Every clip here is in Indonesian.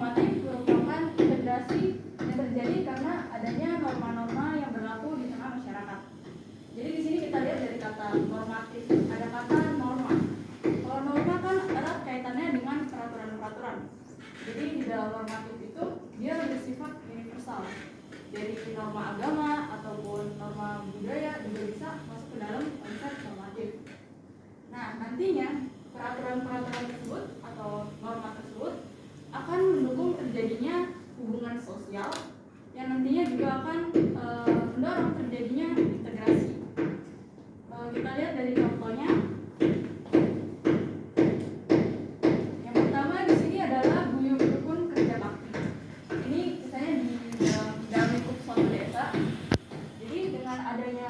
normatif merupakan integrasi yang terjadi karena adanya norma-norma yang berlaku di tengah masyarakat. Jadi di sini kita lihat dari kata normatif, ada kata norma. Kalau norma kan erat kaitannya dengan peraturan-peraturan. Jadi di dalam normatif itu dia bersifat universal. Dari norma agama ataupun norma budaya juga bisa masuk ke dalam konsep normatif. Nah, nantinya peraturan-peraturan tersebut atau norma tersebut akan mendukung terjadinya hubungan sosial yang nantinya juga akan mendorong terjadinya integrasi. Kita lihat dari contohnya. Yang pertama di sini adalah guyub rukun kerja bakti. Ini misalnya di dalam lingkup suatu desa. Jadi dengan adanya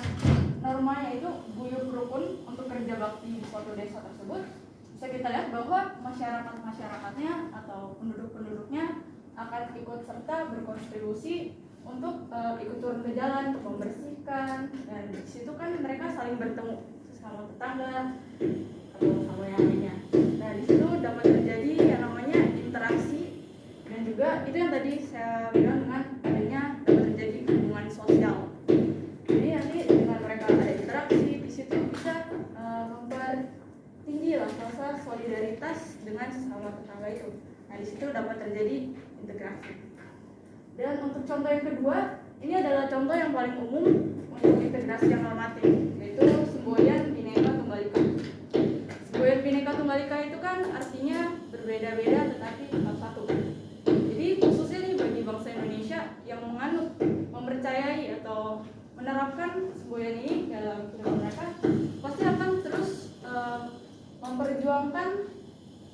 norma yaitu guyub rukun untuk kerja bakti di suatu desa tersebut, bisa kita lihat bahwa masyarakatnya atau penduduk-penduduknya akan ikut serta berkontribusi untuk ikut turun ke jalan untuk membersihkan, dan di situ kan mereka saling bertemu sama tetangga atau sama yang lainnya. Nah, di situ dapat terjadi yang namanya interaksi, dan juga itu yang tadi saya bilang dengan adanya dapat terjadi hubungan sosial. Jadi nanti dengan mereka ada interaksi di situ bisa mempertinggi lah rasa solidaritas dengan sesama tetangga itu. Nah, di situ dapat terjadi integrasi. Dan untuk contoh yang kedua, ini adalah contoh yang paling umum untuk integrasi yang normatif, yaitu semboyan Bhinneka Tunggal Ika. Semboyan Bhinneka Tunggal Ika itu kan artinya berbeda-beda tetapi tetap satu. Jadi khususnya nih bagi bangsa Indonesia yang menganut, mempercayai atau menerapkan semboyan ini dalam kehidupan mereka, pasti akan terus memperjuangkan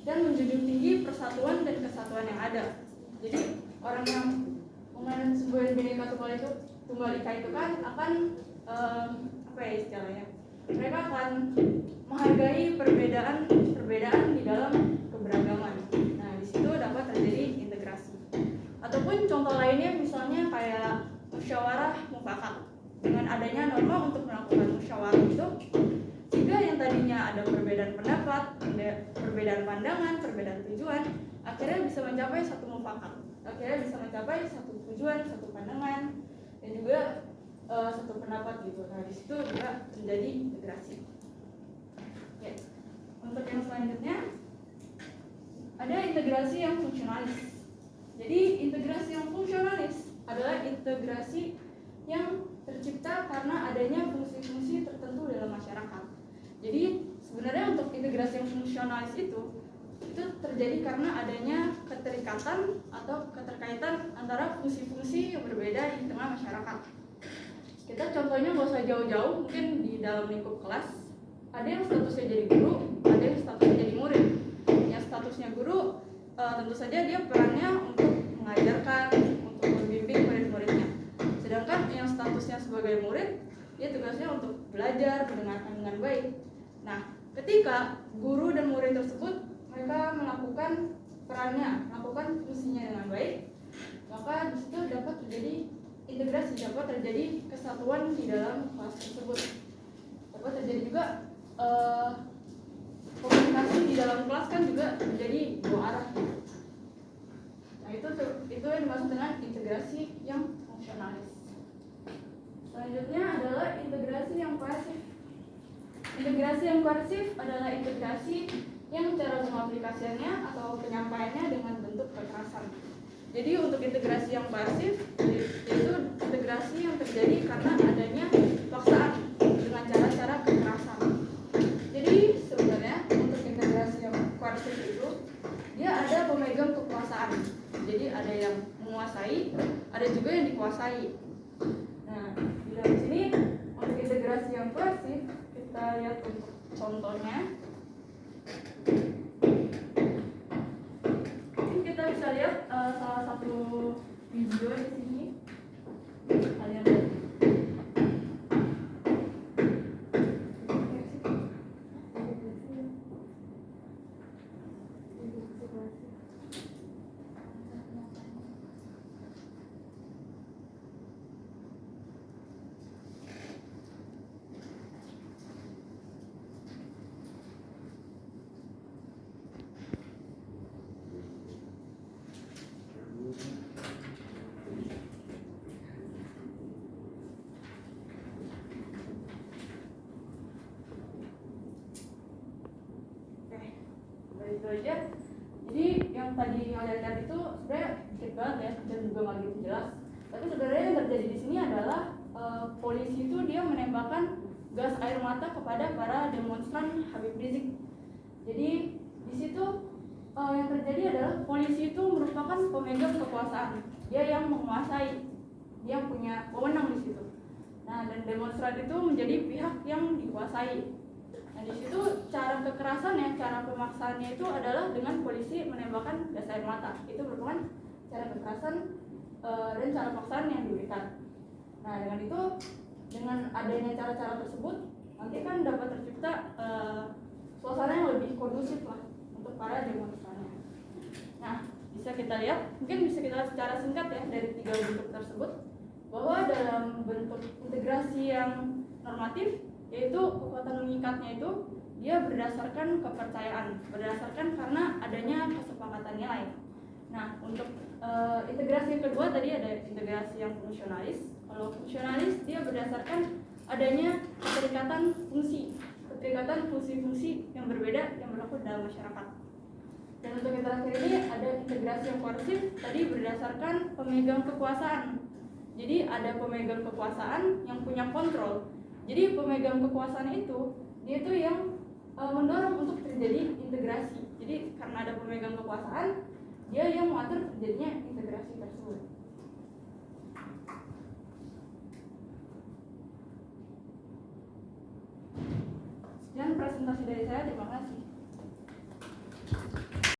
dan menjunjung tinggi persatuan dan kesatuan yang ada. Jadi orang yang mengenai semboyan Bhinneka Tunggal Ika itu kan akan apa ya istilahnya? Mereka akan menghargai perbedaan di dalam keberagaman. Nah, di situ dapat terjadi integrasi. Ataupun contoh lainnya misalnya kayak musyawarah mufakat. Dengan adanya norma untuk melakukan musyawarah itu, jika yang tadinya ada perbedaan pendapat, perbedaan pandangan, perbedaan tujuan, akhirnya bisa mencapai satu mufakat. Akhirnya bisa mencapai satu tujuan, satu pandangan, dan juga satu pendapat gitu. Nah, di situ juga terjadi integrasi. Oke. Untuk yang selanjutnya ada integrasi yang fungsionalis. Jadi integrasi yang fungsionalis adalah integrasi yang tercipta karena adanya fungsi-fungsi tertentu dalam masyarakat. Jadi sebenarnya untuk integrasi yang fungsionalis itu terjadi karena adanya keterikatan atau keterkaitan antara fungsi-fungsi yang berbeda di tengah masyarakat. Kita contohnya nggak usah jauh-jauh, mungkin di dalam lingkup kelas ada yang statusnya jadi guru, ada yang statusnya jadi murid. Yang statusnya guru tentu saja dia perannya untuk mengajarkan, untuk membimbing murid-muridnya. Sedangkan yang statusnya sebagai murid, dia tugasnya untuk belajar, mendengarkan dengan baik. Nah, ketika guru dan murid tersebut mereka melakukan perannya, melakukan fungsinya dengan baik, maka di situ dapat terjadi integrasi, dapat terjadi kesatuan di dalam kelas tersebut. Dapat terjadi juga komunikasi di dalam kelas kan juga terjadi dua arah. Nah, itu yang dimaksud dengan integrasi yang fungsionalis. Selanjutnya adalah integrasi yang koersif. Integrasi yang koersif adalah integrasi yang cara pengaplikasiannya atau penyampaiannya dengan bentuk kekerasan. Jadi untuk integrasi yang pasif yaitu integrasi yang terjadi karena adanya paksaan dengan cara-cara kekerasan. Jadi sebenarnya untuk integrasi yang koersif itu dia ada pemegang kekuasaan. Jadi ada yang menguasai, ada juga yang dikuasai. Nah, di dalam sini untuk integrasi yang koersif kita lihat untuk contohnya. Mungkin kita bisa lihat salah satu video di sini. Kalian lihat. itu aja. Jadi yang tadi kalian lihat itu sebenarnya dikit banget ya dan juga nggak gitu jelas. Tapi sebenarnya yang terjadi di sini adalah polisi itu dia menembakkan gas air mata kepada para demonstran Habib Rizik. Jadi di situ yang terjadi adalah polisi itu merupakan pemegang kekuasaan, dia yang menguasai, dia punya wewenang di situ. Nah, dan demonstran itu menjadi pihak yang dikuasai. Nah, di situ cara kekerasannya, cara pemaksaannya itu adalah dengan polisi menembakkan gas air mata. Itu merupakan cara kekerasan dan cara paksaan yang diberikan. Nah, dengan itu, dengan adanya cara-cara tersebut, nanti kan dapat tercipta suasana yang lebih kondusif lah untuk para demonstrannya. Nah, bisa kita lihat, mungkin bisa kita lihat secara singkat ya dari 3 bentuk tersebut, bahwa dalam bentuk integrasi yang normatif, yaitu kekuatan mengikatnya itu dia berdasarkan kepercayaan, berdasarkan karena adanya kesepakatan nilai. Nah, untuk integrasi yang kedua tadi ada integrasi yang fungsionalis. Kalau fungsionalis dia berdasarkan adanya keterikatan fungsi-fungsi yang berbeda yang berlaku dalam masyarakat. Dan untuk yang terakhir ini ada integrasi yang koersif, tadi berdasarkan pemegang kekuasaan. Jadi ada pemegang kekuasaan yang punya kontrol. Jadi pemegang kekuasaan itu dia itu yang mendorong untuk terjadi integrasi. Jadi karena ada pemegang kekuasaan, dia yang mengatur terjadinya integrasi tersebut. Sekian presentasi dari saya, terima kasih.